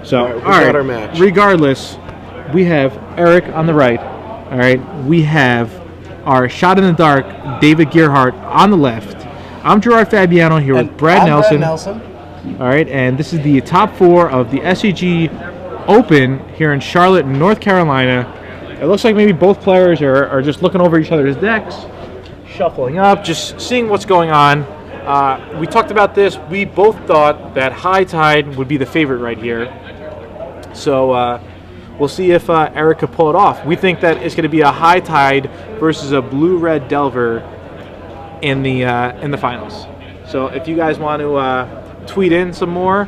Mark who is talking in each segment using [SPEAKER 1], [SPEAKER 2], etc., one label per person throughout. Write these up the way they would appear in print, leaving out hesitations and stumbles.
[SPEAKER 1] So,
[SPEAKER 2] all right, our match.
[SPEAKER 1] Regardless, we have Eric on the right. All right, we have our shot in the dark, David Gearheart, on the left. I'm Gerard Fabiano here with Brad Nelson. All right, and this is the top 4 of the SCG Open here in Charlotte, North Carolina. It looks like maybe both players are just looking over each other's decks, shuffling up, just seeing what's going on. We talked about this. We both thought that High Tide would be the favorite right here. So we'll see if Eric could pull it off. We think that it's going to be a High Tide versus a Blue-Red Delver in the finals. So if you guys want to tweet in some more,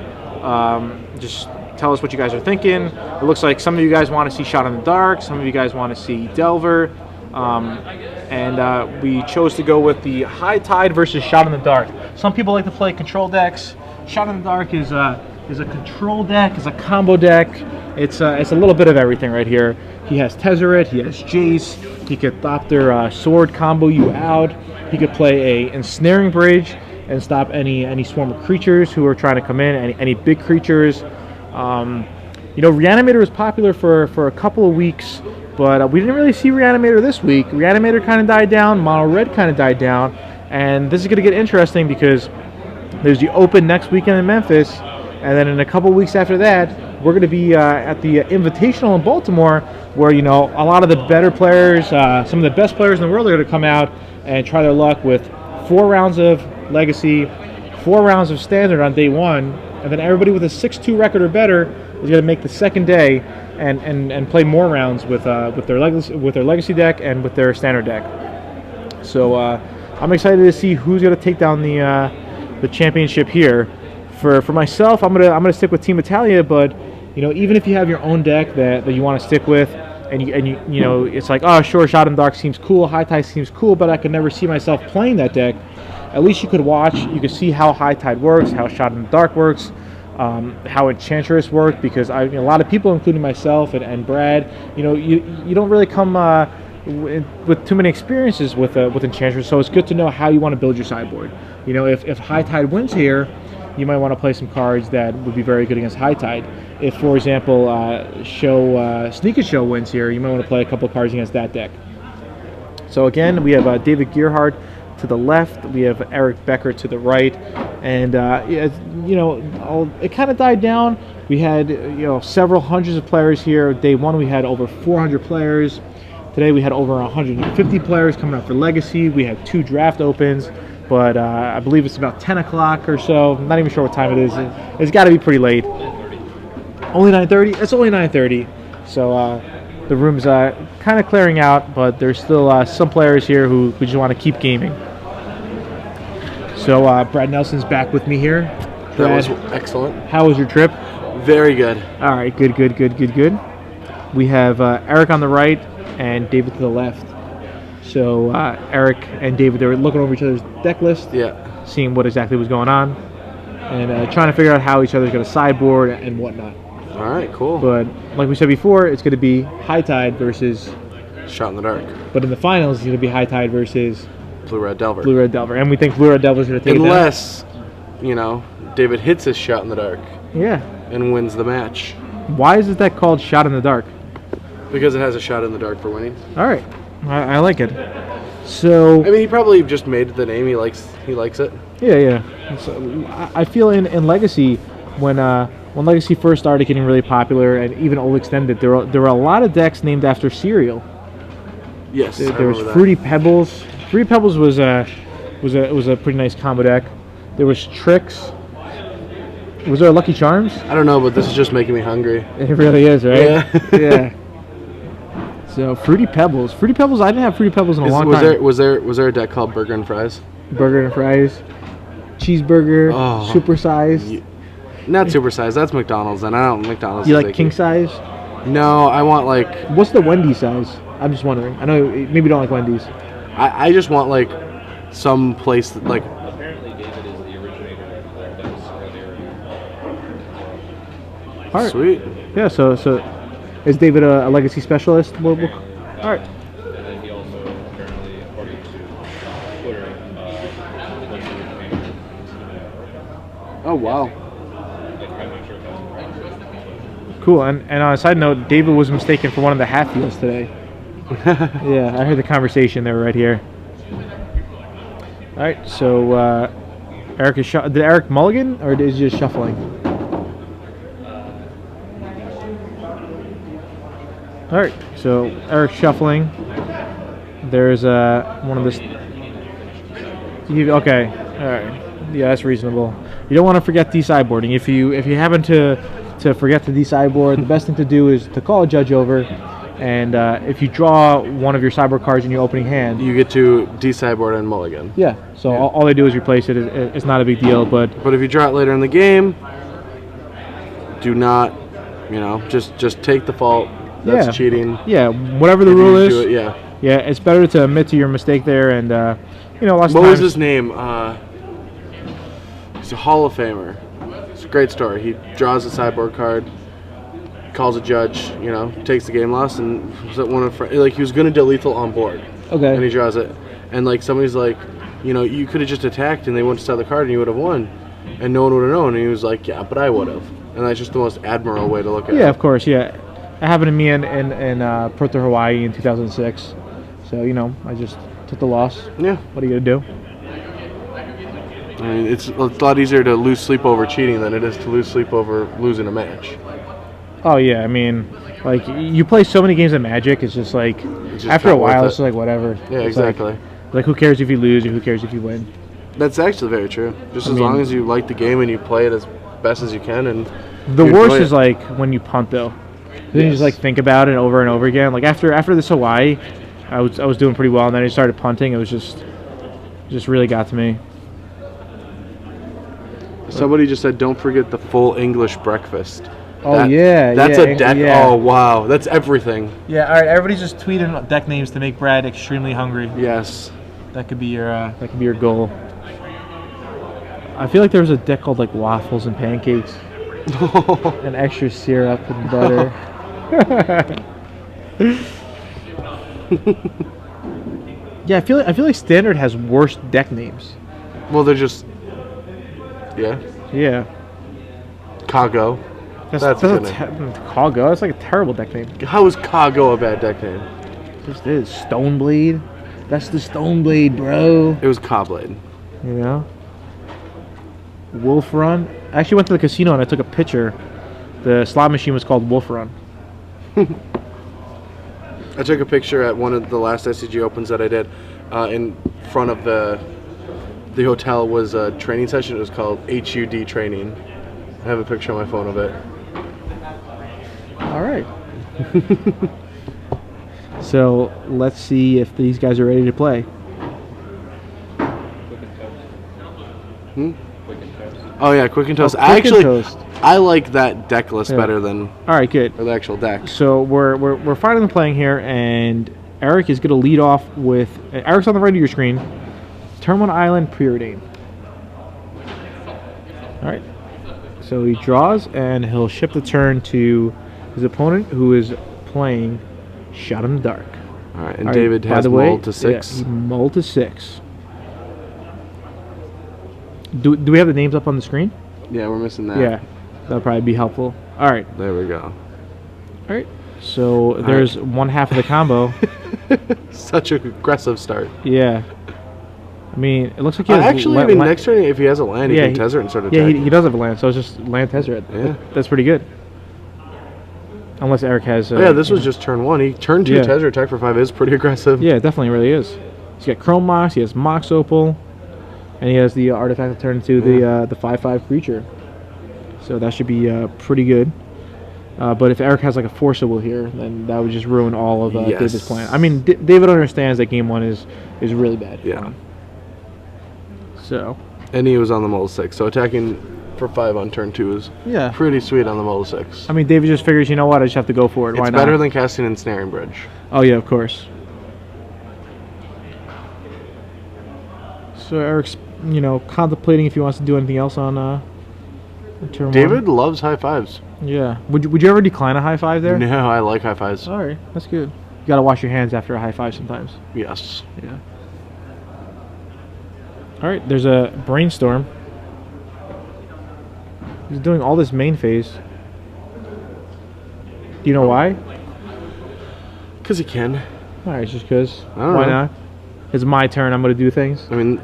[SPEAKER 1] just tell us what you guys are thinking. It looks like some of you guys want to see Shot in the Dark. Some of you guys want to see Delver. And we chose to go with the High Tide versus Shot in the Dark. Some people like to play control decks. Shot in the Dark is a control deck, is a combo deck. It's a little bit of everything right here. He has Tezzeret, he has Jace. He could Thopter Sword combo you out. He could play a Ensnaring Bridge and stop any swarm of creatures who are trying to come in, any big creatures. Reanimator was popular for a couple of weeks, but we didn't really see Reanimator this week. Reanimator kind of died down, Mono Red kind of died down, and this is going to get interesting because there's the Open next weekend in Memphis, and then in a couple of weeks after that, we're going to be at the Invitational in Baltimore, where a lot of the better players, some of the best players in the world, are going to come out and try their luck with 4 rounds of Legacy, 4 rounds of Standard on day 1, and then everybody with a 6-2 record or better is going to make the second day and play more rounds with their Legacy deck and with their Standard deck. So I'm excited to see who's going to take down the championship here. For myself, I'm gonna stick with Team Italia, but even if you have your own deck that you want to stick with, and you it's like, oh sure, Shot in the Dark seems cool, High Tide seems cool, but I could never see myself playing that deck. At least you could watch, you could see how High Tide works, how Shot in the Dark works, how Enchantress worked, because a lot of people, including myself and Brad, you don't really come with too many experiences with Enchantress, so it's good to know how you want to build your sideboard. If High Tide wins here, you might want to play some cards that would be very good against High Tide. If, for example, Sneak Show wins here, you might want to play a couple of cards against that deck. So again, we have David Gearheart to the left, we have Eric Becker to the right, and it kind of died down. We had several hundreds of players here. Day 1 we had over 400 players. Today we had over 150 players coming up for Legacy. We had 2 draft opens. But I believe it's about 10 o'clock or so. I'm not even sure what time it is. It's got to be pretty late. Only 9:30? It's only 9:30. So the room's kind of clearing out, but there's still some players here who just want to keep gaming. So Brad Nelson's back with me here. Brad,
[SPEAKER 2] that was excellent.
[SPEAKER 1] How was your trip?
[SPEAKER 2] Very good.
[SPEAKER 1] All right, good. We have Eric on the right and David to the left. So Eric and David, they were looking over each other's deck list, seeing what exactly was going on, and trying to figure out how each other's going to sideboard and whatnot.
[SPEAKER 2] All right, cool.
[SPEAKER 1] But like we said before, it's going to be High Tide versus
[SPEAKER 2] Shot in the Dark.
[SPEAKER 1] But in the finals, it's going to be High Tide versus
[SPEAKER 2] Blue-Red Delver.
[SPEAKER 1] Blue-Red Delver, and we think Blue-Red Delver's going to take
[SPEAKER 2] unless, David hits his Shot in the Dark.
[SPEAKER 1] Yeah.
[SPEAKER 2] And wins the match.
[SPEAKER 1] Why is that called Shot in the Dark?
[SPEAKER 2] Because it has a Shot in the Dark for winning.
[SPEAKER 1] All right. I like it. So
[SPEAKER 2] he probably just made the name. He likes it.
[SPEAKER 1] Yeah. So, I feel in Legacy, when Legacy first started getting really popular, and even Old Extended, there were a lot of decks named after cereal.
[SPEAKER 2] Yes,
[SPEAKER 1] there was Fruity Pebbles. Fruity Pebbles was a pretty nice combo deck. There was Tricks. Was there a Lucky Charms?
[SPEAKER 2] I don't know, but this is just making me hungry.
[SPEAKER 1] It really is, right?
[SPEAKER 2] Yeah.
[SPEAKER 1] Yeah. So Fruity Pebbles. Fruity Pebbles. I didn't have Fruity Pebbles in a long time.
[SPEAKER 2] Was there a deck called Burger and Fries?
[SPEAKER 1] Burger and Fries, cheeseburger, super size.
[SPEAKER 2] Not super size. That's McDonald's, and I don't McDonald's.
[SPEAKER 1] You like king size?
[SPEAKER 2] No, I want like.
[SPEAKER 1] What's the Wendy's size? I'm just wondering. I know maybe you don't like Wendy's.
[SPEAKER 2] I just want like some place that like.
[SPEAKER 3] Apparently, David is the originator of that.
[SPEAKER 1] All right.
[SPEAKER 2] Sweet.
[SPEAKER 1] Yeah. So is David a legacy specialist? All right.
[SPEAKER 3] And then he also apparently, according to Twitter, was the originator.
[SPEAKER 2] Oh wow.
[SPEAKER 3] I'm not sure if that's correct.
[SPEAKER 1] Cool. And on a side note, David was mistaken for one of the Hatfields today. Yeah, I heard the conversation. They were right here. All right, so Eric is did Eric mulligan or is he just shuffling? All right, so Eric's shuffling. There's one of this. Okay, all right, yeah, that's reasonable. You don't want to forget de-sideboarding. If you happen to forget to de-sideboard, the best thing to do is to call a judge over, and if you draw one of your sideboard cards in your opening hand,
[SPEAKER 2] You get to de-sideboard and mulligan.
[SPEAKER 1] yeah. So all they do is replace it. It's not a big deal, but
[SPEAKER 2] But if you draw it later in the game, do not, just take the fault. That's
[SPEAKER 1] yeah,
[SPEAKER 2] cheating.
[SPEAKER 1] yeah, whatever the
[SPEAKER 2] If you
[SPEAKER 1] rule
[SPEAKER 2] do
[SPEAKER 1] is.
[SPEAKER 2] it, yeah.
[SPEAKER 1] Yeah, it's better to admit to your mistake there, and lots of
[SPEAKER 2] What was
[SPEAKER 1] times.
[SPEAKER 2] his name? He's a Hall of Famer. It's a great story. He draws a sideboard card, calls a judge, takes the game loss, and was at one of he was going to deal lethal on board.
[SPEAKER 1] Okay.
[SPEAKER 2] And he draws it, and somebody's like, you could have just attacked, and they wouldn't sell the card, and you would have won, and no one would have known. And he was like, yeah, but I would have. And that's just the most admirable way to look at it.
[SPEAKER 1] Yeah, of course. Yeah, it happened to me in Puerto Hawaii in 2006. So I just took the loss.
[SPEAKER 2] Yeah.
[SPEAKER 1] What are you gonna do?
[SPEAKER 2] I mean, it's a lot easier to lose sleep over cheating than it is to lose sleep over losing a match.
[SPEAKER 1] Oh yeah, I mean, like you play so many games of Magic, it's just like
[SPEAKER 2] just
[SPEAKER 1] after a
[SPEAKER 2] not worth
[SPEAKER 1] while,
[SPEAKER 2] it.
[SPEAKER 1] it's like whatever.
[SPEAKER 2] Yeah,
[SPEAKER 1] It's
[SPEAKER 2] exactly.
[SPEAKER 1] Like who cares if you lose or who cares if you win?
[SPEAKER 2] That's actually very true. Just as long as you like the game and you play it as best as you can, and
[SPEAKER 1] The
[SPEAKER 2] you
[SPEAKER 1] worst
[SPEAKER 2] enjoy
[SPEAKER 1] is
[SPEAKER 2] it.
[SPEAKER 1] like when you punt though. Then you just like think about it over and over again. Like after this Hawaii, I was doing pretty well, and then I started punting. It was just really got to me.
[SPEAKER 2] Somebody just said, "Don't forget the full English breakfast."
[SPEAKER 1] Oh
[SPEAKER 2] That's a deck.
[SPEAKER 1] yeah.
[SPEAKER 2] Oh wow, that's everything.
[SPEAKER 1] Yeah, all right. Everybody's just tweeting deck names to make Brad extremely hungry.
[SPEAKER 2] Yes.
[SPEAKER 1] That could be your goal. I feel like there was a deck called like waffles and pancakes, and extra syrup and butter. Yeah, I feel like Standard has worse deck names.
[SPEAKER 2] Well, they're just. Yeah.
[SPEAKER 1] Yeah,
[SPEAKER 2] Kago. That's a good name.
[SPEAKER 1] Kago. That's like a terrible deck name.
[SPEAKER 2] How is Kago a bad deck name?
[SPEAKER 1] Just is Stoneblade. That's the Stoneblade, bro.
[SPEAKER 2] It was Cobblade.
[SPEAKER 1] You know. Wolf Run. I actually went to the casino and I took a picture. The slot machine was called Wolf Run.
[SPEAKER 2] I took a picture at one of the last SCG Opens that I did. In front of the hotel was a training session. It was called HUD training. I have a picture on my phone of it.
[SPEAKER 1] All right. So let's see if these guys are ready to play.
[SPEAKER 3] Quick and toast.
[SPEAKER 2] Oh yeah, Quick and Toast.
[SPEAKER 1] Quick and Toast.
[SPEAKER 2] I like that deck list
[SPEAKER 1] Yeah.
[SPEAKER 2] better than
[SPEAKER 1] All right, good.
[SPEAKER 2] the actual deck.
[SPEAKER 1] So we're finally playing here, and Eric is going to lead off with. Eric's on the right of your screen. Turn 1 Island, Preordain. All right. So he draws, and he'll ship the turn to his opponent, who is playing Shot in the Dark.
[SPEAKER 2] All right, and
[SPEAKER 1] All right,
[SPEAKER 2] David
[SPEAKER 1] by
[SPEAKER 2] has
[SPEAKER 1] the way,
[SPEAKER 2] mulled to 6.
[SPEAKER 1] Yeah, he mulled to 6. Do we have the names up on the screen?
[SPEAKER 2] Yeah, we're missing that.
[SPEAKER 1] Yeah, that'll probably be helpful. All right.
[SPEAKER 2] There we go.
[SPEAKER 1] All right. So there's one half of the combo.
[SPEAKER 2] Such an aggressive start.
[SPEAKER 1] Yeah. I mean, it looks like he has
[SPEAKER 2] Actually, I mean, next turn, if he has a land, he can Tezzeret and start
[SPEAKER 1] Yeah,
[SPEAKER 2] attacking.
[SPEAKER 1] he does have a land, so it's just land Tezzeret.
[SPEAKER 2] Yeah.
[SPEAKER 1] That's pretty good. Unless Eric has...
[SPEAKER 2] Yeah, this was just turn 1. He turned 2
[SPEAKER 1] Yeah.
[SPEAKER 2] Tezzeret, attack for 5 is pretty aggressive.
[SPEAKER 1] Yeah, it definitely really is. He's got Chrome Mox, he has Mox Opal, and he has the artifact to turn into the 5/5 creature. So that should be pretty good. But if Eric has like a Forcible here, then that would just ruin all of
[SPEAKER 2] Yes.
[SPEAKER 1] David's plan. I mean, David understands that game 1 is really bad. for
[SPEAKER 2] Yeah.
[SPEAKER 1] him. So...
[SPEAKER 2] And he was on the Mull 6, so attacking for 5 on turn 2 is
[SPEAKER 1] Yeah.
[SPEAKER 2] pretty sweet on the Mull 6.
[SPEAKER 1] I mean, David just figures, you know what, I just have to go for it. Why
[SPEAKER 2] It's
[SPEAKER 1] not?
[SPEAKER 2] better than casting Ensnaring Bridge.
[SPEAKER 1] Oh, yeah, of course. So Eric's, contemplating if he wants to do anything else on turn 1.
[SPEAKER 2] David loves high 5s.
[SPEAKER 1] Yeah. Would you ever decline a high 5 there?
[SPEAKER 2] No, I like high 5s.
[SPEAKER 1] All right, that's good. You got to wash your hands after a high 5 sometimes.
[SPEAKER 2] Yes.
[SPEAKER 1] Yeah. All right, there's a Brainstorm. He's doing all this main phase. Do you know why?
[SPEAKER 2] Because he can.
[SPEAKER 1] All right, just because.
[SPEAKER 2] I don't
[SPEAKER 1] Why
[SPEAKER 2] know.
[SPEAKER 1] not? It's my turn. I'm going to do things.
[SPEAKER 2] I mean,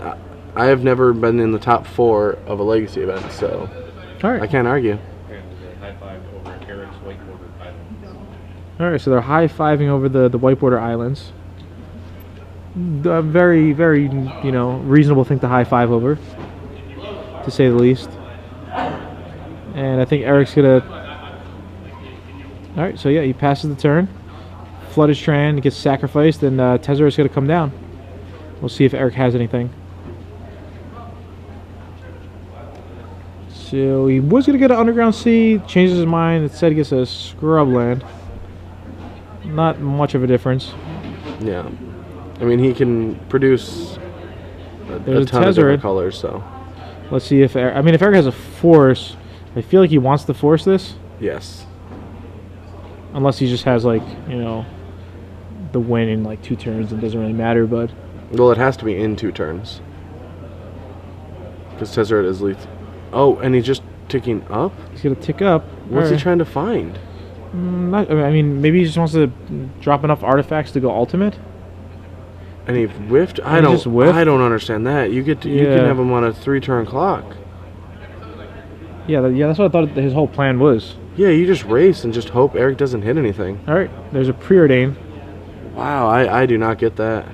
[SPEAKER 2] I have never been in the top 4 of a legacy event, so
[SPEAKER 1] All right.
[SPEAKER 2] I can't argue.
[SPEAKER 3] And the high five over Eric's wakeboarded island.
[SPEAKER 1] All right, so they're high-fiving over the whiteboarder islands. A very, very, you know, reasonable thing to high-five over, to say the least. And I think Eric's going to... All right, so yeah, he passes the turn. Flood is Tran gets sacrificed, and Tezzera's going to come down. We'll see if Eric has anything. So he was going to get an Underground Sea, changes his mind, instead he gets a Scrubland. Not much of a difference.
[SPEAKER 2] Yeah. I mean, he can produce a
[SPEAKER 1] There's a
[SPEAKER 2] ton of different
[SPEAKER 1] Tezzeret.
[SPEAKER 2] colors, so
[SPEAKER 1] Let's see if Eric... I mean, if Eric has a Force, I feel like he wants to force this.
[SPEAKER 2] yes.
[SPEAKER 1] Unless he just has, like, you know, the win in, like, 2 turns. It doesn't really matter, but...
[SPEAKER 2] Well, it has to be in 2 turns. Because Tezzeret is lethal. Oh, and he's just ticking up?
[SPEAKER 1] He's going to tick up.
[SPEAKER 2] What's he
[SPEAKER 1] Alright.
[SPEAKER 2] trying to find?
[SPEAKER 1] I mean, maybe he just wants to drop enough artifacts to go ultimate.
[SPEAKER 2] And he whiffed?
[SPEAKER 1] he just whiffed?
[SPEAKER 2] I don't understand that. You can
[SPEAKER 1] Yeah.
[SPEAKER 2] have him on a 3-turn clock.
[SPEAKER 1] Yeah, that's what I thought his whole plan was.
[SPEAKER 2] Yeah, you just race and just hope Eric doesn't hit anything.
[SPEAKER 1] All right, there's a preordain,
[SPEAKER 2] Wow, I do not get that.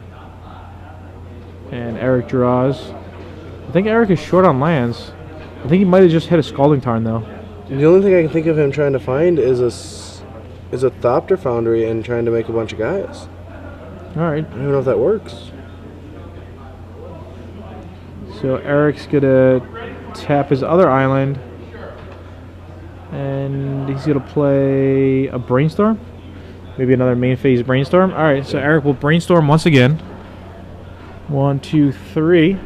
[SPEAKER 1] and Eric draws. I think Eric is short on lands. I think he might have just hit a Scalding Tarn, though.
[SPEAKER 2] The only thing I can think of him trying to find is a Thopter Foundry and trying to make a bunch of guys.
[SPEAKER 1] All right,
[SPEAKER 2] I don't even know if that works.
[SPEAKER 1] so Eric's going to tap his other island, and he's going to play a Brainstorm. Maybe another main phase Brainstorm. All right, so Eric will Brainstorm once again. 1, 2, 3.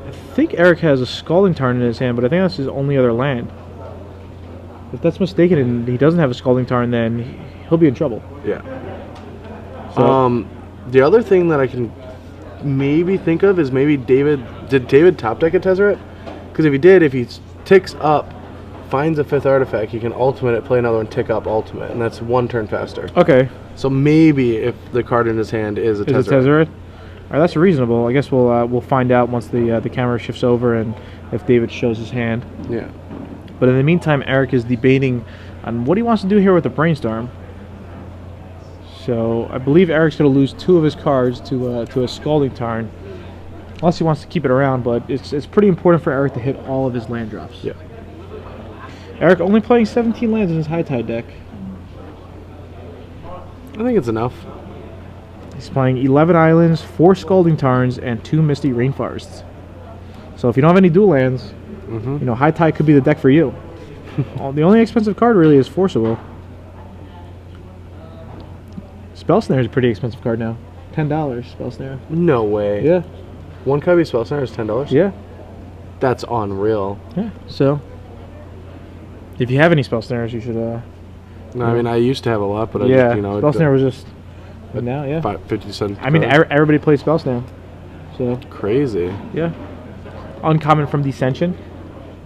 [SPEAKER 1] I think Eric has a Scalding Tarn in his hand, but I think that's his only other land. If that's mistaken and he doesn't have a Scalding Tarn, then he'll be in trouble.
[SPEAKER 2] Yeah.
[SPEAKER 1] So,
[SPEAKER 2] The other thing that I can maybe think of is maybe did David top deck a Tezzeret? Because if he did, if he ticks up, finds a 5th artifact, he can ultimate it, play another one, tick up, ultimate, and that's 1 turn faster.
[SPEAKER 1] okay,
[SPEAKER 2] So maybe if the card in his hand is a Tezzeret.
[SPEAKER 1] is it Tezzeret? All right, that's reasonable. I guess we'll find out once the camera shifts over and if David shows his hand.
[SPEAKER 2] Yeah.
[SPEAKER 1] But in the meantime, Eric is debating on what he wants to do here with the Brainstorm. So I believe Eric's going to lose 2 of his cards to a Scalding Tarn, unless he wants to keep it around. But it's pretty important for Eric to hit all of his land drops.
[SPEAKER 2] Yeah.
[SPEAKER 1] Eric only playing 17 lands in his High Tide deck.
[SPEAKER 2] I think it's enough.
[SPEAKER 1] He's playing 11 islands, 4 Scalding Tarns, and 2 Misty Rainforests. So if you don't have any dual lands, you know, High Tide could be the deck for you. The only expensive card really is Forcible. Spell Snare is a pretty expensive card now. $10 Spell Snare.
[SPEAKER 2] No way.
[SPEAKER 1] Yeah.
[SPEAKER 2] 1 copy Spell Snare is $10?
[SPEAKER 1] Yeah.
[SPEAKER 2] That's unreal.
[SPEAKER 1] Yeah. So if you have any Spell Snares, you should.
[SPEAKER 2] No, I mean, I used to have a lot, but I
[SPEAKER 1] Yeah.
[SPEAKER 2] just, you know,
[SPEAKER 1] Spell Snare was just. But now, yeah.
[SPEAKER 2] 50 cents.
[SPEAKER 1] I mean, everybody plays Spell Snare. So
[SPEAKER 2] Crazy.
[SPEAKER 1] yeah. Uncommon from Descension.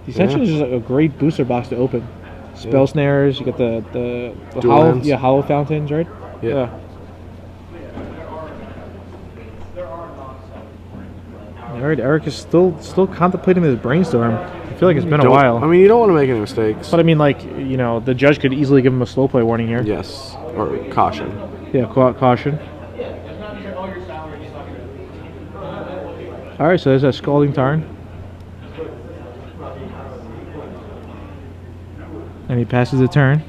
[SPEAKER 1] Descension is just a great booster box to open. Spell Snares. You got the
[SPEAKER 2] Dual
[SPEAKER 1] hollow,
[SPEAKER 2] lands.
[SPEAKER 1] hollow fountains, right?
[SPEAKER 2] Yeah.
[SPEAKER 1] All right, Eric is still contemplating this Brainstorm. I feel like it's been a
[SPEAKER 2] Don't-
[SPEAKER 1] while.
[SPEAKER 2] I mean, you don't want to make any mistakes.
[SPEAKER 1] But I mean, like, you know, the judge could easily give him a slow play warning here.
[SPEAKER 2] Yes. Or caution.
[SPEAKER 1] Yeah, caution. All right, so there's a Scalding Tarn. And he passes the turn.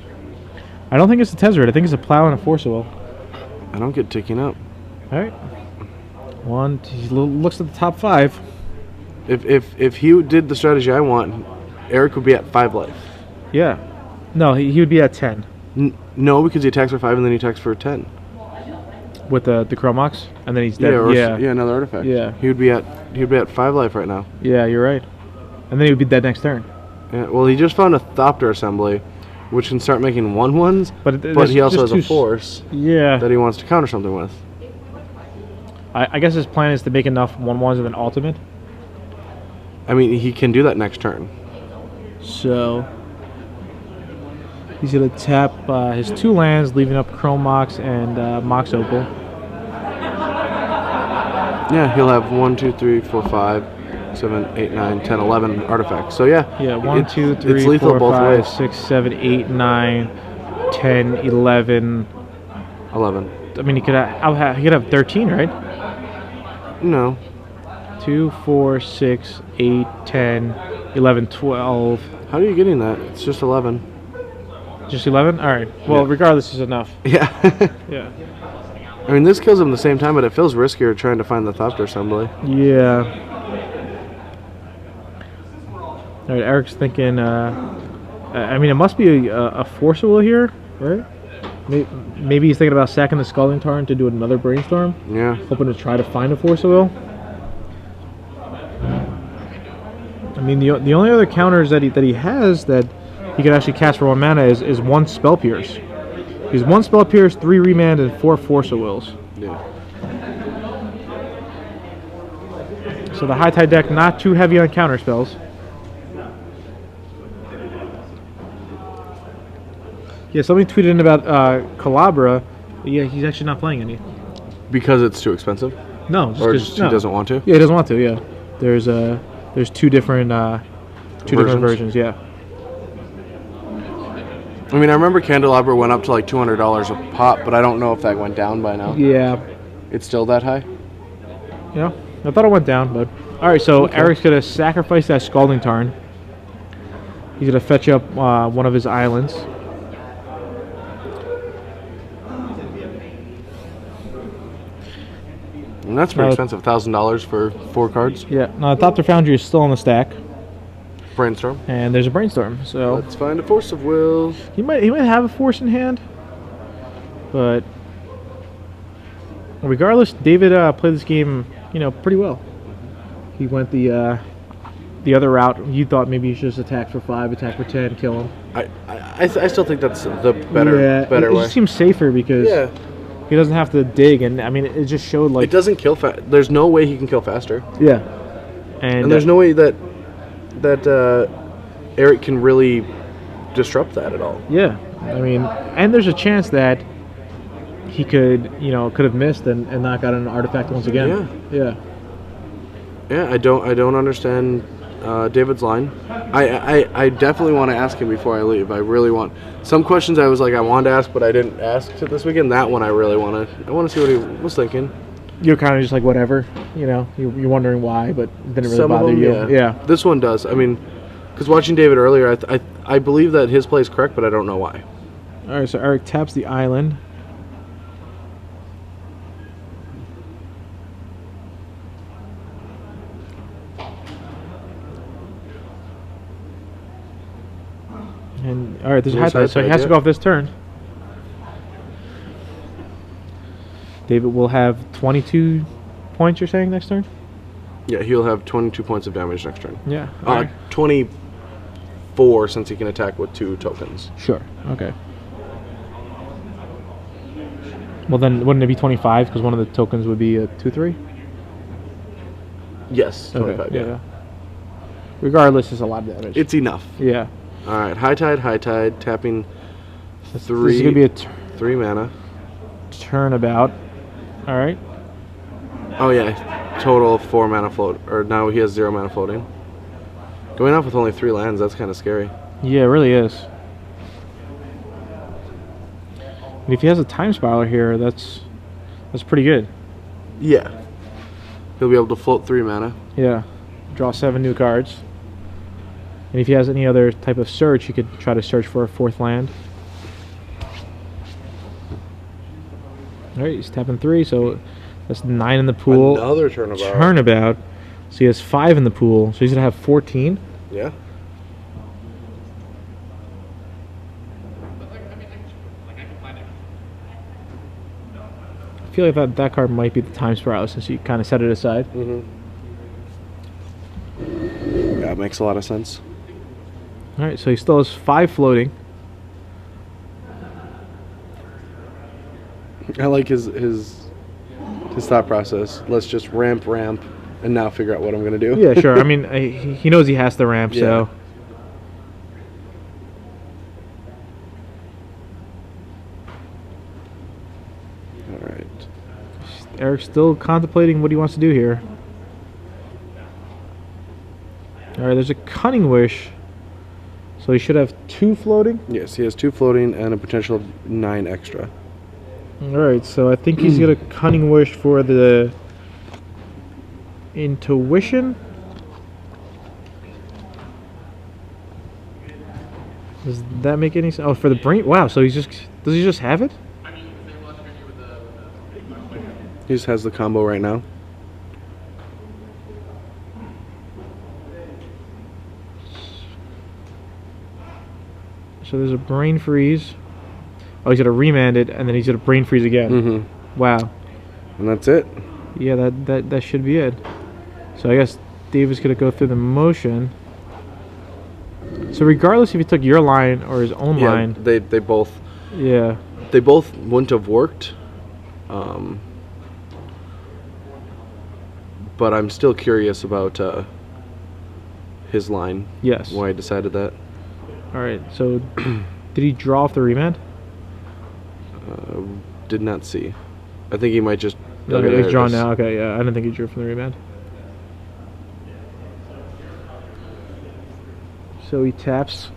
[SPEAKER 1] I don't think it's a Tezzeret. I think it's a Plow and a Forcible.
[SPEAKER 2] I don't get ticking up.
[SPEAKER 1] All right. He looks at the top 5.
[SPEAKER 2] If he did the strategy I want, Eric would be at 5 life.
[SPEAKER 1] Yeah. No, he would be at 10
[SPEAKER 2] No, because he attacks for 5 and then he attacks for 10.
[SPEAKER 1] with the Chromox, and then he's dead.
[SPEAKER 2] Yeah, another artifact.
[SPEAKER 1] Yeah.
[SPEAKER 2] He would be at 5 life right now.
[SPEAKER 1] Yeah, you're right. And then he would be dead next turn.
[SPEAKER 2] Yeah, well, he just found a Thopter assembly, which can start making 1/1s,
[SPEAKER 1] But
[SPEAKER 2] he also has a
[SPEAKER 1] just
[SPEAKER 2] force
[SPEAKER 1] Yeah.
[SPEAKER 2] that he wants to counter something with.
[SPEAKER 1] I guess his plan is to make enough 1/1s and then ultimate.
[SPEAKER 2] I mean, he can do that next turn.
[SPEAKER 1] So He's going to tap his 2 lands, leaving up Chrome Mox and Mox Opal.
[SPEAKER 2] Yeah, he'll have 1, 2, 3, 4, 5, 7, 8, 9, 10, 11 artifacts. So yeah.
[SPEAKER 1] Yeah, 1, 2, 3,
[SPEAKER 2] it's lethal
[SPEAKER 1] 4,
[SPEAKER 2] both
[SPEAKER 1] 5,
[SPEAKER 2] ways.
[SPEAKER 1] 6, 7, 8, 9, 10, 11.
[SPEAKER 2] 11.
[SPEAKER 1] I mean, he could have 13, right?
[SPEAKER 2] No.
[SPEAKER 1] 2, 4, 6, 8, 10, 11, 12.
[SPEAKER 2] How are you getting that? It's just 11.
[SPEAKER 1] Just 11? All right. Well,
[SPEAKER 2] Yeah.
[SPEAKER 1] regardless is enough.
[SPEAKER 2] Yeah.
[SPEAKER 1] Yeah.
[SPEAKER 2] I mean, this kills him at the same time, but it feels riskier trying to find the Thopter assembly.
[SPEAKER 1] Yeah. All right, Eric's thinking, I mean, it must be a Force Will here, right? Maybe he's thinking about sacking the Scalding Tarn to do another Brainstorm,
[SPEAKER 2] Yeah.
[SPEAKER 1] hoping to try to find a Force Will. I mean, the only other counters that he has that he can actually cast for 1 mana is 1 Spell Pierce. He's 1 Spell Pierce, 3 Remand, and 4 Force of Wills.
[SPEAKER 2] Yeah.
[SPEAKER 1] So the High Tide deck not too heavy on counter spells. Yeah, somebody tweeted in about Calabra. Yeah, he's actually not playing any.
[SPEAKER 2] Because it's too expensive?
[SPEAKER 1] No, just
[SPEAKER 2] Or
[SPEAKER 1] 'cause-
[SPEAKER 2] just
[SPEAKER 1] no.
[SPEAKER 2] he doesn't want to?
[SPEAKER 1] Yeah, he doesn't want to. Yeah, there's 2 different different versions. Yeah.
[SPEAKER 2] I mean, I remember Candelabra went up to like $200 a pop, but I don't know if that went down by now.
[SPEAKER 1] Yeah.
[SPEAKER 2] It's still that high?
[SPEAKER 1] Yeah. I thought it went down, but all right. So
[SPEAKER 2] Okay.
[SPEAKER 1] Eric's gonna sacrifice that Scalding Tarn. He's gonna fetch up one of his islands.
[SPEAKER 2] And that's pretty expensive, $1,000 for 4 cards.
[SPEAKER 1] Yeah. Now, Thopter Foundry is still on the stack,
[SPEAKER 2] Brainstorm.
[SPEAKER 1] and there's a Brainstorm. So
[SPEAKER 2] Let's find a Force of Wills.
[SPEAKER 1] he might have a Force in hand, but regardless, David played this game, pretty well. He went the other route. You thought maybe you should just attack for 5, attack for 10, kill him.
[SPEAKER 2] I still think that's the better
[SPEAKER 1] it
[SPEAKER 2] way.
[SPEAKER 1] just seems safer because
[SPEAKER 2] Yeah.
[SPEAKER 1] he doesn't have to dig, and I mean it just showed like
[SPEAKER 2] It doesn't kill fast. There's no way he can kill faster.
[SPEAKER 1] yeah,
[SPEAKER 2] And there's no way that Eric can really disrupt that at all.
[SPEAKER 1] yeah. I mean, and there's a chance that he could have missed and not got an artifact once again. Yeah.
[SPEAKER 2] Yeah, I don't understand David's line. I definitely want to ask him before I leave. I really want some questions. I was like I wanted to ask, but I didn't ask to this weekend. That one I really want to. I want to see what he was thinking.
[SPEAKER 1] You're kind of just like whatever, you're wondering why, but it didn't really
[SPEAKER 2] Some of
[SPEAKER 1] bother
[SPEAKER 2] them,
[SPEAKER 1] you. Yeah.
[SPEAKER 2] This one does. I mean, because watching David earlier, I believe that his play is correct, but I don't know why.
[SPEAKER 1] All right, so Eric taps the island. And all right, there's a high
[SPEAKER 2] There's
[SPEAKER 1] tide,
[SPEAKER 2] high
[SPEAKER 1] so he
[SPEAKER 2] tide,
[SPEAKER 1] has to
[SPEAKER 2] yeah.
[SPEAKER 1] go off this turn. David will have 22 points. You're saying next turn?
[SPEAKER 2] Yeah, he'll have 22 points of damage next turn.
[SPEAKER 1] Yeah. All right.
[SPEAKER 2] 24 since he can attack with 2 tokens.
[SPEAKER 1] Sure. Okay. Well, then wouldn't it be 25 because one of the tokens would be a 2/3?
[SPEAKER 2] Yes, 25.
[SPEAKER 1] Okay,
[SPEAKER 2] Yeah.
[SPEAKER 1] Regardless, it's a lot of damage.
[SPEAKER 2] It's enough.
[SPEAKER 1] yeah.
[SPEAKER 2] All right, high tide, tapping
[SPEAKER 1] This is gonna be a
[SPEAKER 2] 3 mana.
[SPEAKER 1] turnabout. All right.
[SPEAKER 2] Oh yeah, total 4 mana float. Or now he has 0 mana floating. Going off with only 3 lands, that's kind of scary.
[SPEAKER 1] Yeah, it really is. And if he has a time spiraler here, that's pretty good.
[SPEAKER 2] Yeah. He'll be able to float 3 mana.
[SPEAKER 1] Yeah. Draw 7 new cards. And if he has any other type of search, he could try to search for a 4th land. All right, he's tapping 3, so that's 9 in the pool.
[SPEAKER 2] Another turnabout.
[SPEAKER 1] Turnabout. So he has 5 in the pool, so he's gonna have 14.
[SPEAKER 2] Yeah.
[SPEAKER 1] I feel like that card might be the time spiral since he kind of set it aside.
[SPEAKER 2] Mm-hmm. Yeah, it makes a lot of sense.
[SPEAKER 1] All right, so he still has 5 floating.
[SPEAKER 2] I like his thought process. Let's just ramp, and now figure out what I'm gonna do.
[SPEAKER 1] Yeah, sure. I mean, he knows he has to ramp, so Eric's still contemplating what he wants to do here. Alright, there's a Cunning Wish. So he should have 2 floating?
[SPEAKER 2] Yes, he has 2 floating and a potential of 9 extra.
[SPEAKER 1] Alright, so I think he's got a Cunning Wish for the Intuition. Does that make any sense? Oh, for the brain. Wow, so does he just have it?
[SPEAKER 2] He just has the combo right now.
[SPEAKER 1] So there's a brain freeze. Oh, he's gonna remand it, and then he's gonna brain freeze again.
[SPEAKER 2] Mm-hmm.
[SPEAKER 1] Wow.
[SPEAKER 2] And that's it.
[SPEAKER 1] Yeah, that should be it. So I guess David's gonna go through the motion. So regardless if he took your line or his own line,
[SPEAKER 2] they both.
[SPEAKER 1] Yeah.
[SPEAKER 2] They both wouldn't have worked. But I'm still curious about his line.
[SPEAKER 1] Yes.
[SPEAKER 2] Why I decided that.
[SPEAKER 1] All right. So did he draw off the remand?
[SPEAKER 2] Did not see. I think he might just.
[SPEAKER 1] Okay, he's drawn now. Okay, yeah. I didn't think he drew from the remand. So he taps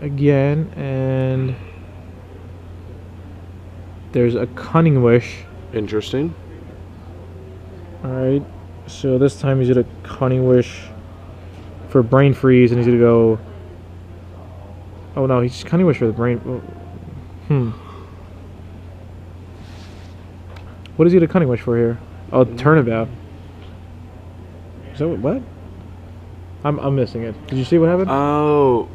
[SPEAKER 1] again, and there's a Cunning Wish.
[SPEAKER 2] Interesting.
[SPEAKER 1] All right. So this time he's gonna Cunning Wish for brain freeze, and he's gonna go. Oh no, he's just Cunning Wish for the brain. What is he gonna Cunning Wish for here? Oh, turnabout. Is that what? I'm missing it. Did you see what happened?
[SPEAKER 2] Oh,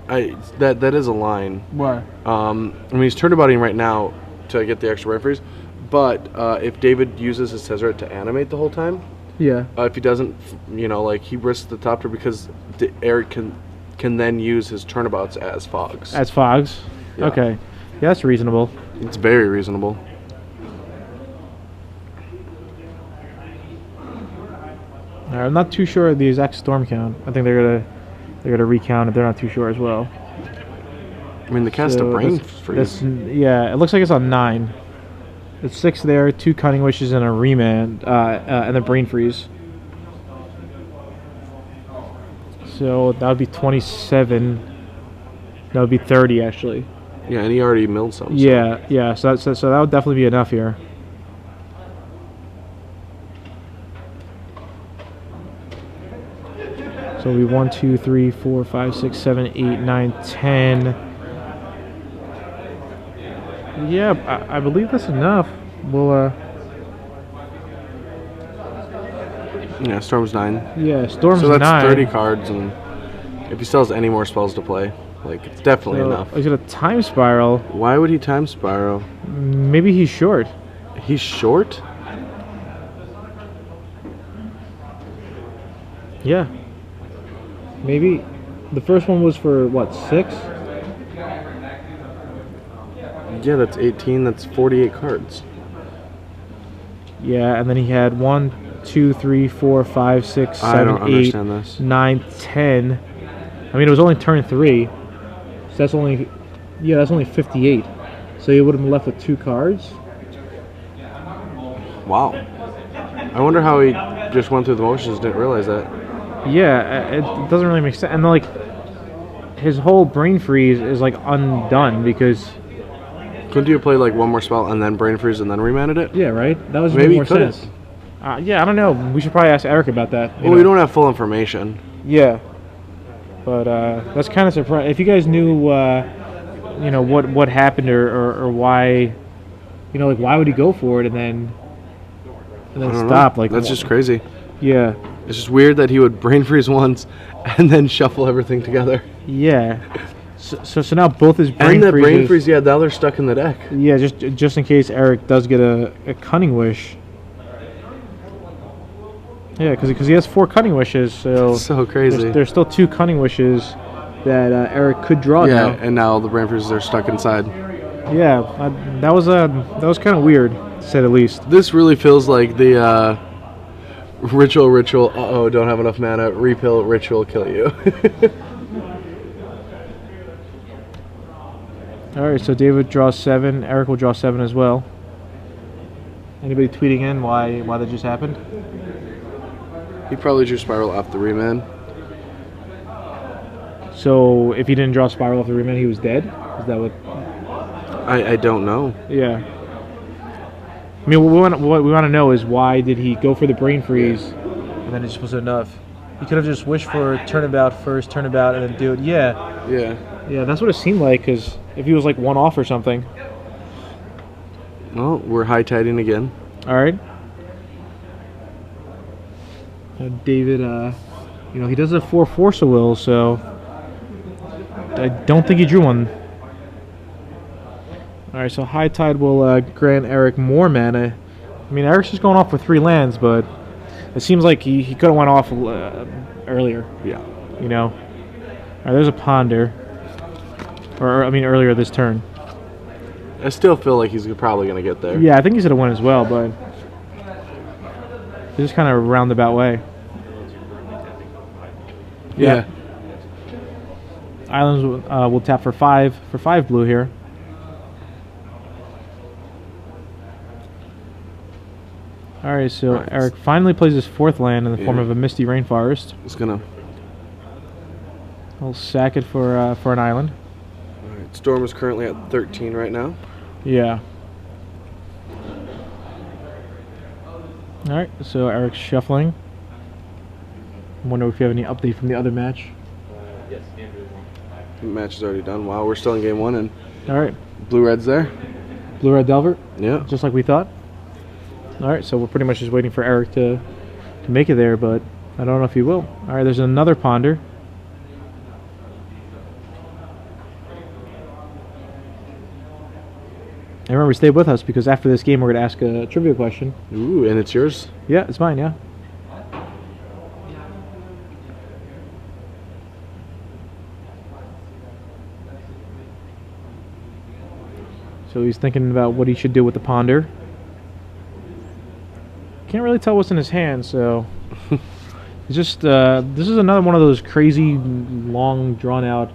[SPEAKER 2] that is a line.
[SPEAKER 1] Why?
[SPEAKER 2] I mean, he's turnabouting right now to get the extra brain freeze, but if David uses his Tezzeret to animate the whole time,
[SPEAKER 1] Yeah.
[SPEAKER 2] if he doesn't, like he risks the top tier because Eric can then use his turnabouts as fogs.
[SPEAKER 1] As fogs.
[SPEAKER 2] Yeah.
[SPEAKER 1] Okay. Yeah, that's reasonable.
[SPEAKER 2] It's very reasonable.
[SPEAKER 1] I'm not too sure of the exact storm count. I think they're gonna recount it. They're not too sure as well.
[SPEAKER 2] I mean, the cast of brain
[SPEAKER 1] that's-
[SPEAKER 2] freeze.
[SPEAKER 1] yeah, it looks like it's on 9. It's 6 there, 2 Cunning Wishes and a remand, and a brain freeze. So that would be 27. That would be 30 actually.
[SPEAKER 2] Yeah, and he already milled some.
[SPEAKER 1] Yeah, yeah. So that would definitely be enough here. So it'll be 1, 2, 3, 4, 5, 6, 7, 8, 9, 10. Yeah, I believe that's enough. We'll
[SPEAKER 2] Yeah, Storm's 9.
[SPEAKER 1] yeah, Storm's
[SPEAKER 2] So that's
[SPEAKER 1] 9.
[SPEAKER 2] 30 cards, and if he still has any more spells to play, like it's definitely
[SPEAKER 1] So
[SPEAKER 2] enough.
[SPEAKER 1] he's got a Time Spiral.
[SPEAKER 2] Why would he time spiral?
[SPEAKER 1] Maybe he's short.
[SPEAKER 2] He's short.
[SPEAKER 1] Yeah. Maybe the first one was for what, 6?
[SPEAKER 2] Yeah, that's 18. That's 48 cards.
[SPEAKER 1] Yeah, and then he had 1, 2, 3, 4, 5, 6,
[SPEAKER 2] I
[SPEAKER 1] 7,
[SPEAKER 2] don't
[SPEAKER 1] 8,
[SPEAKER 2] understand this.
[SPEAKER 1] 9, 10. I mean, it was only turn 3. So that's only, yeah, that's only 58. So he would have been left with 2 cards.
[SPEAKER 2] Wow. I wonder how he just went through the motions and didn't realize that.
[SPEAKER 1] Yeah, it doesn't really make sense. And like, his whole brain freeze is like undone because.
[SPEAKER 2] Couldn't you play like one more spell and then brain freeze and then remanded it?
[SPEAKER 1] Yeah, right. That was
[SPEAKER 2] Maybe
[SPEAKER 1] more
[SPEAKER 2] he couldn't.
[SPEAKER 1] sense. Yeah, I don't know. We should probably ask Eric about that.
[SPEAKER 2] Well, we don't have full information.
[SPEAKER 1] Yeah, but that's kind of surprising. If you guys knew, what happened or why, like why would he go for it and then
[SPEAKER 2] I don't
[SPEAKER 1] stop?
[SPEAKER 2] know.
[SPEAKER 1] Like
[SPEAKER 2] That's just crazy.
[SPEAKER 1] Yeah,
[SPEAKER 2] It's just weird that he would brain freeze once and then shuffle everything together.
[SPEAKER 1] yeah. So now both his brain
[SPEAKER 2] And that
[SPEAKER 1] freezes.
[SPEAKER 2] brain freeze, yeah, now they're stuck in the deck.
[SPEAKER 1] Yeah, just in case Eric does get a Cunning Wish. Yeah, because he has 4 Cunning Wishes, so
[SPEAKER 2] So crazy.
[SPEAKER 1] there's still 2 Cunning Wishes that Eric could draw
[SPEAKER 2] Yeah,
[SPEAKER 1] now.
[SPEAKER 2] and now the brain freezes are stuck inside.
[SPEAKER 1] Yeah, that was kind of weird, to say the least.
[SPEAKER 2] This really feels like the ritual. Uh-oh, don't have enough mana. Repill, ritual, kill you.
[SPEAKER 1] All right, so David draws 7. Eric will draw 7 as well. Anybody tweeting in why that just happened?
[SPEAKER 2] He probably drew Spiral off the reman.
[SPEAKER 1] So if he didn't draw Spiral off the reman, he was dead? Is that what?
[SPEAKER 2] I don't know.
[SPEAKER 1] Yeah. I mean, what we want to know is why did he go for the brain freeze, and then it just wasn't enough? He could have just wished for turnabout first, turnabout, and then do it. Yeah.
[SPEAKER 2] Yeah.
[SPEAKER 1] Yeah, that's what it seemed like. Because if he was like one off or something.
[SPEAKER 2] Well, we're high-tiding again.
[SPEAKER 1] All right. David, he does have 4 Force of Will, so I don't think he drew one. All right, so High Tide will grant Eric more mana. I mean, Eric's just going off with 3 lands, but it seems like he could have went off earlier.
[SPEAKER 2] Yeah.
[SPEAKER 1] You know. All right, there's a Ponder. Or I mean, earlier this turn.
[SPEAKER 2] I still feel like he's probably going to get there.
[SPEAKER 1] Yeah, I think he's going to win as well, but this is kind of a roundabout way.
[SPEAKER 2] Yeah.
[SPEAKER 1] Islands will tap for 5 blue here. All right, so
[SPEAKER 2] Right.
[SPEAKER 1] Eric finally plays his 4th land in the form of a Misty Rainforest.
[SPEAKER 2] It's gonna.
[SPEAKER 1] He'll sack it for an island.
[SPEAKER 2] All right. Storm is currently at 13 right now.
[SPEAKER 1] Yeah. All right, so Eric's shuffling. I wonder if you have any update from the other match.
[SPEAKER 3] Yes, Andrew won.
[SPEAKER 2] The match is already done. Wow, we're still in game 1, and
[SPEAKER 1] All right,
[SPEAKER 2] Blue-Red's there.
[SPEAKER 1] Blue Red Delvert,
[SPEAKER 2] Yeah.
[SPEAKER 1] just like we thought. All right, so we're pretty much just waiting for Eric to make it there, but I don't know if he will. All right, there's another Ponder. And remember, stay with us because after this game, we're going to ask a trivia question.
[SPEAKER 2] Ooh, and it's yours?
[SPEAKER 1] Yeah, it's mine, yeah. So he's thinking about what he should do with the Ponder. Can't really tell what's in his hand, so it's just this is another one of those crazy, long, drawn-out,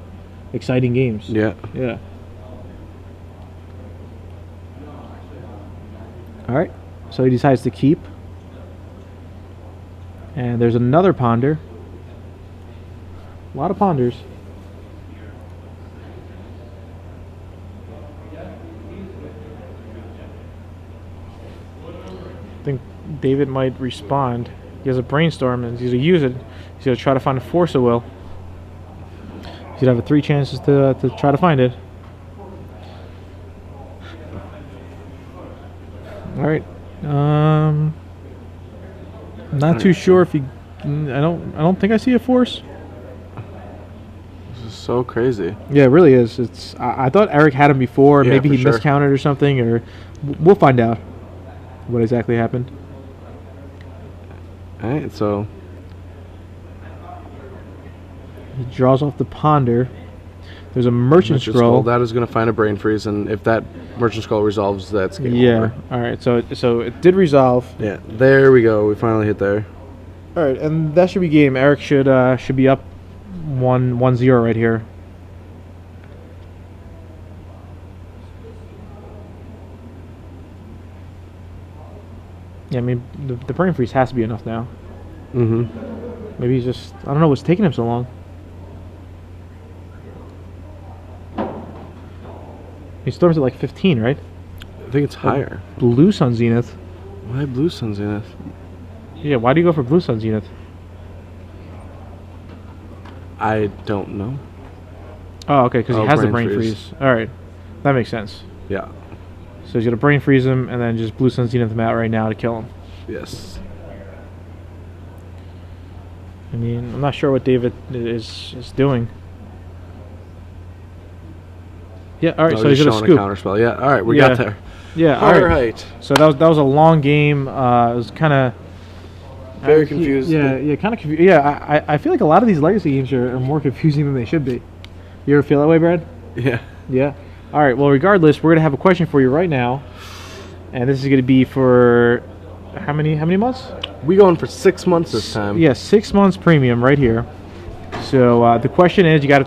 [SPEAKER 1] exciting games.
[SPEAKER 2] Yeah.
[SPEAKER 1] Yeah. All right. So he decides to keep, and there's another Ponder. A lot of Ponders. I think David might respond. He has a brainstorm and he's going to use it. He's going to try to find a Force of Will. He's going to have 3 chances to try to find it. All right. I'm not too sure if he. I don't think I see a Force.
[SPEAKER 2] This is so crazy.
[SPEAKER 1] Yeah, it really is. It's. I thought Eric had him before.
[SPEAKER 2] Yeah,
[SPEAKER 1] Maybe
[SPEAKER 2] for
[SPEAKER 1] he
[SPEAKER 2] sure.
[SPEAKER 1] miscounted or something, or we'll find out what exactly happened.
[SPEAKER 2] All right, so
[SPEAKER 1] He draws off the Ponder. There's a Merchant Scroll.
[SPEAKER 2] That is going to find a brain freeze, and if that Merchant Scroll resolves, that's game over.
[SPEAKER 1] All right. So it did resolve.
[SPEAKER 2] Yeah, there we go. We finally hit there.
[SPEAKER 1] All right, and that should be game. Eric should be up 1-0 right here. Yeah, I mean the brain freeze has to be enough now.
[SPEAKER 2] Mm-hmm.
[SPEAKER 1] Maybe he's just I don't know what's taking him so long. He storms at like 15, right?
[SPEAKER 2] I think it's higher.
[SPEAKER 1] Blue Sun Zenith.
[SPEAKER 2] Why Blue Sun Zenith?
[SPEAKER 1] Yeah, why do you go for Blue Sun Zenith?
[SPEAKER 2] I don't know.
[SPEAKER 1] Oh, okay, because he has the
[SPEAKER 2] brain
[SPEAKER 1] brain freeze. All right, that makes sense.
[SPEAKER 2] Yeah.
[SPEAKER 1] So he's gonna brain freeze him and then just Blue Sun Zenith him out right now to kill him.
[SPEAKER 2] Yes.
[SPEAKER 1] I mean, I'm not sure what David is doing. Yeah, all right.
[SPEAKER 2] Oh,
[SPEAKER 1] So he's
[SPEAKER 2] just
[SPEAKER 1] gonna
[SPEAKER 2] showing
[SPEAKER 1] scoop.
[SPEAKER 2] a counter spell. Yeah. All right, we
[SPEAKER 1] Yeah.
[SPEAKER 2] got there.
[SPEAKER 1] Yeah.
[SPEAKER 2] All right.
[SPEAKER 1] So that was a long game. It was kind of
[SPEAKER 2] Very confused.
[SPEAKER 1] Yeah, kind of confused. Yeah, I feel like a lot of these legacy games are more confusing than they should be. You ever feel that way, Brad?
[SPEAKER 2] Yeah.
[SPEAKER 1] Yeah. All right. Well, regardless, we're gonna have a question for you right now, and this is gonna be for how many months?
[SPEAKER 2] We going for 6 months this time.
[SPEAKER 1] Yeah, 6 months premium right here. So the question is, you got to